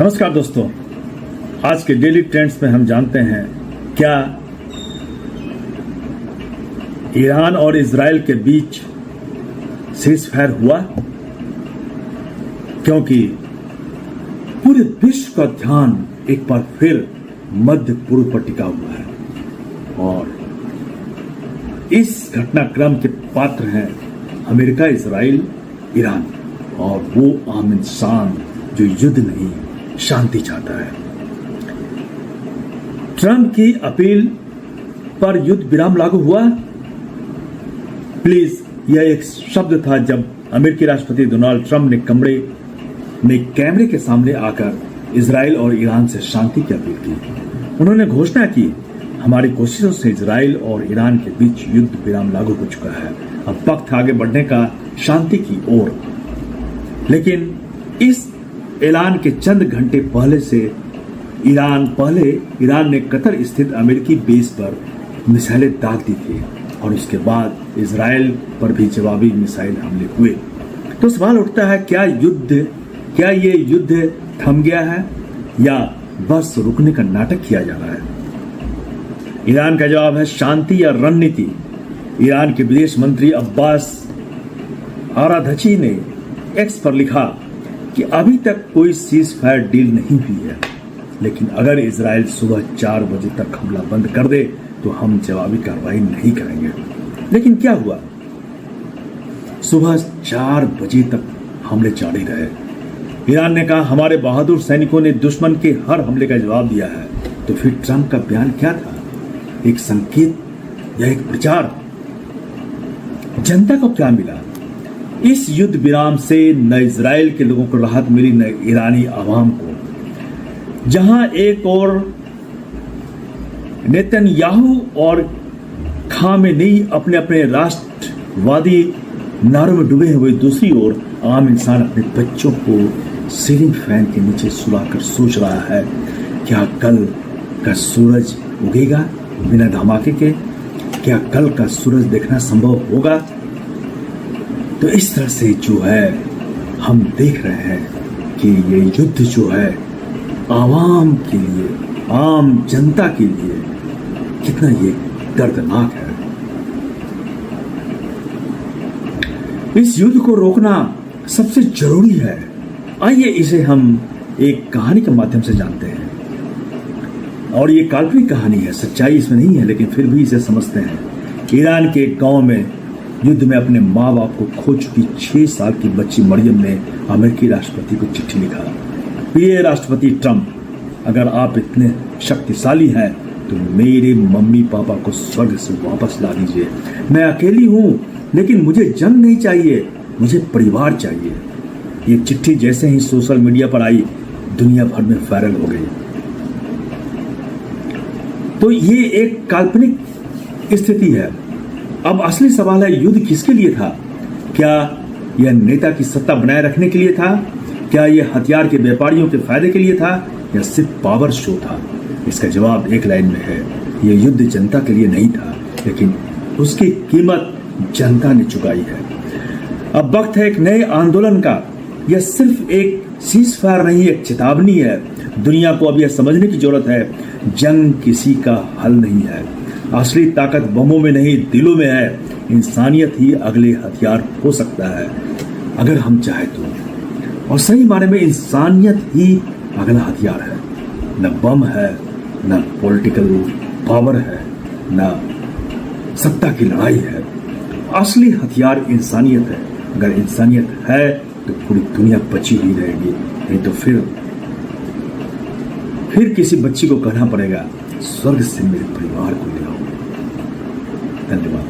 नमस्कार दोस्तों, आज के डेली ट्रेंड्स में हम जानते हैं क्या ईरान और इजराइल के बीच सीज़फायर हुआ, क्योंकि पूरे विश्व का ध्यान एक बार फिर मध्य पूर्व पर टिका हुआ है और इस घटनाक्रम के पात्र हैं अमेरिका, इजराइल, ईरान और वो आम इंसान जो युद्ध नहीं शांति चाहता है। ट्रंप की अपील पर युद्ध विराम लागू हुआ। प्लीज, यह एक शब्द था जब अमेरिकी राष्ट्रपति डोनाल्ड ट्रंप ने कमरे में कैमरे के सामने आकर इजराइल और ईरान से शांति की अपील की। उन्होंने घोषणा की, हमारी कोशिशों से इजराइल और ईरान के बीच युद्ध विराम लागू हो चुका है। अब वक्त आगे बढ़ने का शांति की ओर। लेकिन इस ऐलान के चंद घंटे पहले से ईरान ने कतर स्थित अमेरिकी बेस पर मिसाइलें दाग दी थी और उसके बाद इजराइल पर भी जवाबी मिसाइल हमले हुए। तो सवाल उठता है, क्या ये युद्ध थम गया है या बस रुकने का नाटक किया जा रहा है? ईरान का जवाब है शांति या रणनीति। ईरान के विदेश मंत्री अब्बास आराघची ने एक्स पर लिखा कि अभी तक कोई सीज फायर डील नहीं हुई है, लेकिन अगर इजराइल सुबह 4 बजे तक हमला बंद कर दे तो हम जवाबी कार्रवाई नहीं करेंगे। लेकिन क्या हुआ? सुबह 4 बजे तक हमले जारी रहे। ईरान ने कहा, हमारे बहादुर सैनिकों ने दुश्मन के हर हमले का जवाब दिया है। तो फिर ट्रंप का बयान क्या था? एक संकेत या एक प्रचार? जनता को क्या मिला? इस युद्ध विराम से न इजराइल के लोगों को राहत मिली, न ईरानी आवाम को। जहां एक और नेतन्याहू और खामेनेई अपने अपने राष्ट्रवादी नारों में डूबे हुए, दूसरी ओर आम इंसान अपने बच्चों को सीलिंग फैन के नीचे सुलाकर सोच रहा है, क्या कल का सूरज उगेगा बिना धमाके के? क्या कल का सूरज देखना संभव होगा? तो इस तरह से जो है हम देख रहे हैं कि ये युद्ध जो है आवाम के लिए, आम जनता के लिए कितना ये दर्दनाक है। इस युद्ध को रोकना सबसे जरूरी है। आइए इसे हम एक कहानी के माध्यम से जानते हैं। और ये काल्पनिक कहानी है, सच्चाई इसमें नहीं है, लेकिन फिर भी इसे समझते हैं। ईरान के एक गांव में युद्ध में अपने माँ बाप को खो चुकी 6 साल की बच्ची मरियम ने अमेरिकी राष्ट्रपति को चिट्ठी लिखा। प्रिय राष्ट्रपति ट्रंप, अगर आप इतने शक्तिशाली हैं तो मेरे मम्मी पापा को स्वर्ग से वापस ला दीजिए। मैं अकेली हूँ, लेकिन मुझे जंग नहीं चाहिए, मुझे परिवार चाहिए। ये चिट्ठी जैसे ही सोशल मीडिया पर आई, दुनिया भर में वायरल हो गई। तो ये एक काल्पनिक स्थिति है। अब असली सवाल है, युद्ध किसके लिए था? क्या यह नेता की सत्ता बनाए रखने के लिए था? क्या यह हथियार के व्यापारियों के फायदे के लिए था या सिर्फ पावर शो था? इसका जवाब एक लाइन में है, यह युद्ध जनता के लिए नहीं था, लेकिन उसकी कीमत जनता ने चुकाई है। अब वक्त है एक नए आंदोलन का। यह सिर्फ एक सीज फायर नहीं, एक चेतावनी है। दुनिया को अब यह समझने की जरूरत है, जंग किसी का हल नहीं है। असली ताकत बमों में नहीं, दिलों में है। इंसानियत ही अगले हथियार हो सकता है, अगर हम चाहे तो। और सही माने में इंसानियत ही अगला हथियार है। न बम है, न पॉलिटिकल पावर है, न सत्ता की लड़ाई है। असली हथियार इंसानियत है। अगर इंसानियत है तो पूरी दुनिया बची ही रहेगी, नहीं तो फिर किसी बच्ची को कहना पड़ेगा, स्वर्ग से मेरे परिवार को ले आओ। धन्यवाद।